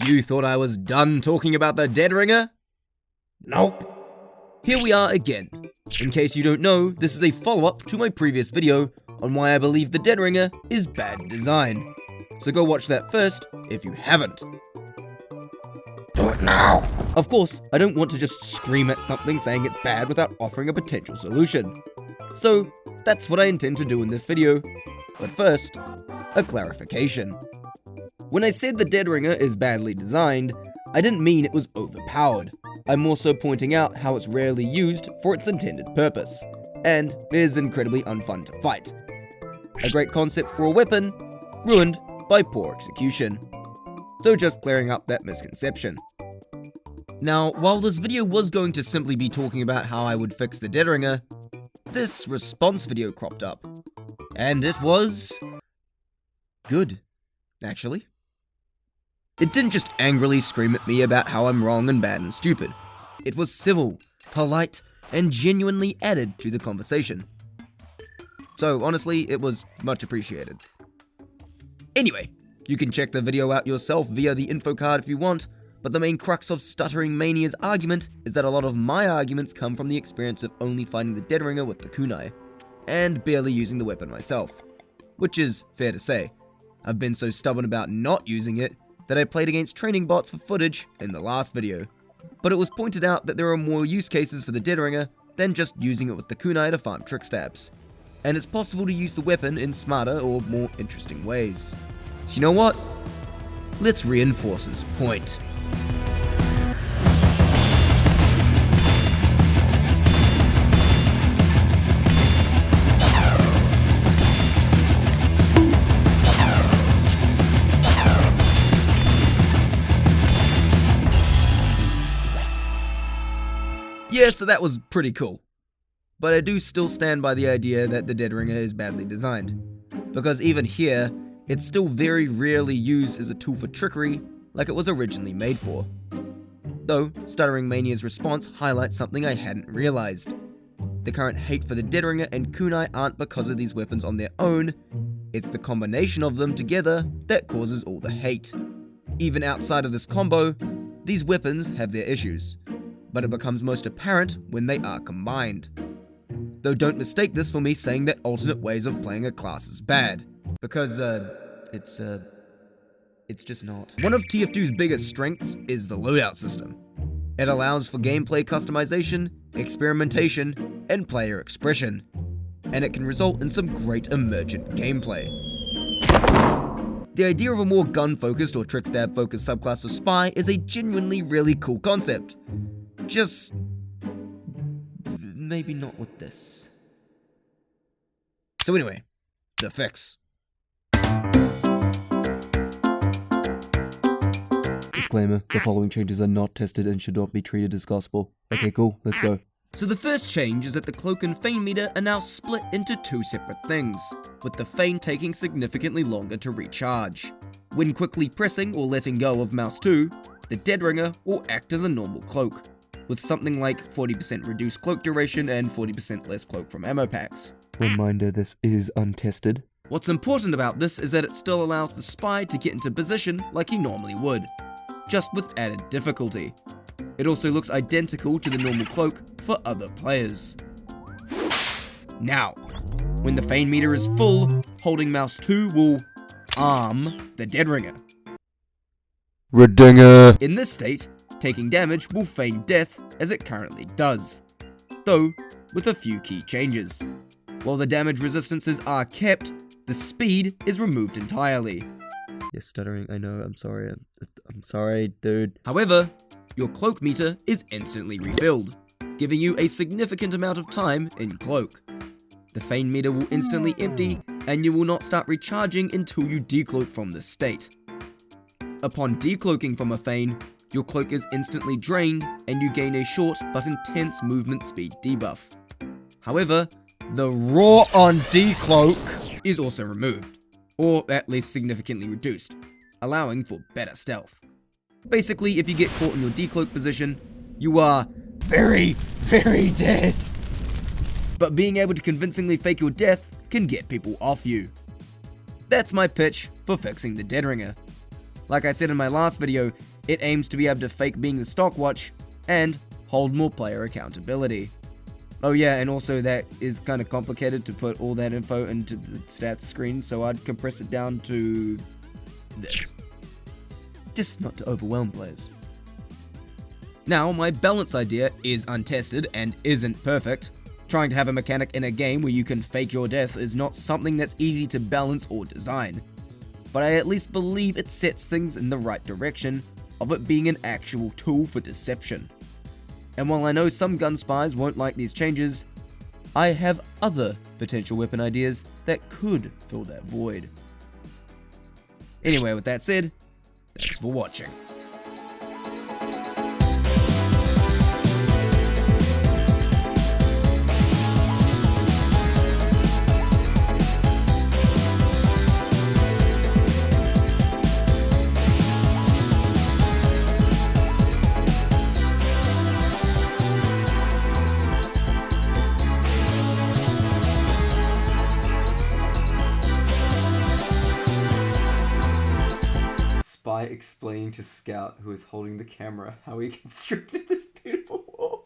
You thought I was done talking about the Dead Ringer? Nope. Here we are again. In case you don't know, this is a follow-up to my previous video on why I believe the Dead Ringer is bad design. So go watch that first if you haven't. Do it now. Of course, I don't want to just scream at something saying it's bad without offering a potential solution. So that's what I intend to do in this video. But first, a clarification. When I said the Dead Ringer is badly designed, I didn't mean it was overpowered. I'm also pointing out how it's rarely used for its intended purpose, and is incredibly unfun to fight. A great concept for a weapon, ruined by poor execution. So just clearing up that misconception. Now, while this video was going to simply be talking about how I would fix the Dead Ringer, this response video cropped up. And it was good, actually. It didn't just angrily scream at me about how I'm wrong and bad and stupid. It was civil, polite, and genuinely added to the conversation. So honestly, it was much appreciated. Anyway, you can check the video out yourself via the info card if you want, but the main crux of Stuttering Mania's argument is that a lot of my arguments come from the experience of only fighting the Dead Ringer with the kunai, and barely using the weapon myself. Which is fair to say. I've been so stubborn about not using it that I played against training bots for footage in the last video. But it was pointed out that there are more use cases for the Dead Ringer than just using it with the kunai to farm trick stabs. And it's possible to use the weapon in smarter or more interesting ways. So you know what? Let's reinforce his point. Yeah, so that was pretty cool. But I do still stand by the idea that the Dead Ringer is badly designed. Because even here, it's still very rarely used as a tool for trickery like it was originally made for. Though, Stuttering Mania's response highlights something I hadn't realized. The current hate for the Dead Ringer and kunai aren't because of these weapons on their own, it's the combination of them together that causes all the hate. Even outside of this combo, these weapons have their issues, but it becomes most apparent when they are combined. Though don't mistake this for me saying that alternate ways of playing a class is bad, because, it's just not. One of TF2's biggest strengths is the loadout system. It allows for gameplay customization, experimentation, and player expression, and it can result in some great emergent gameplay. The idea of a more gun-focused or trick stab-focused subclass for Spy is a genuinely really cool concept. Just maybe not with this. So anyway, the fix. Disclaimer, the following changes are not tested and should not be treated as gospel. Okay, cool, let's go. So the first change is that the cloak and feign meter are now split into two separate things, with the feign taking significantly longer to recharge. When quickly pressing or letting go of mouse 2, the Dead Ringer will act as a normal cloak, with something like 40% reduced cloak duration and 40% less cloak from ammo packs. Reminder, this is untested. What's important about this is that it still allows the Spy to get into position like he normally would, just with added difficulty. It also looks identical to the normal cloak for other players. Now, when the feign meter is full, holding mouse 2 will arm the Dead Ringer. Redinger! In this state, taking damage will feign death as it currently does, though with a few key changes. While the damage resistances are kept, the speed is removed entirely. Yes, stuttering, I know, I'm sorry. I'm sorry, dude. However, your cloak meter is instantly refilled, giving you a significant amount of time in cloak. The feign meter will instantly empty, and you will not start recharging until you decloak from this state. Upon decloaking from a feign, your cloak is instantly drained, and you gain a short but intense movement speed debuff. However, the raw on decloak is also removed, or at least significantly reduced, allowing for better stealth. Basically, if you get caught in your decloak position, you are very, very dead. But being able to convincingly fake your death can get people off you. That's my pitch for fixing the Dead Ringer. Like I said in my last video, It aims to be able to fake being the stock watch and hold more player accountability. Oh yeah, and also that is kind of complicated to put all that info into the stats screen, so I'd compress it down to this. Just not to overwhelm players. Now, my balance idea is untested and isn't perfect. Trying to have a mechanic in a game where you can fake your death is not something that's easy to balance or design. But I at least believe it sets things in the right direction of it being an actual tool for deception. And while I know some gun spies won't like these changes, I have other potential weapon ideas that could fill that void. Anyway, with that said, thanks for watching. Spy explaining to Scout, who is holding the camera, how he constructed this beautiful wall.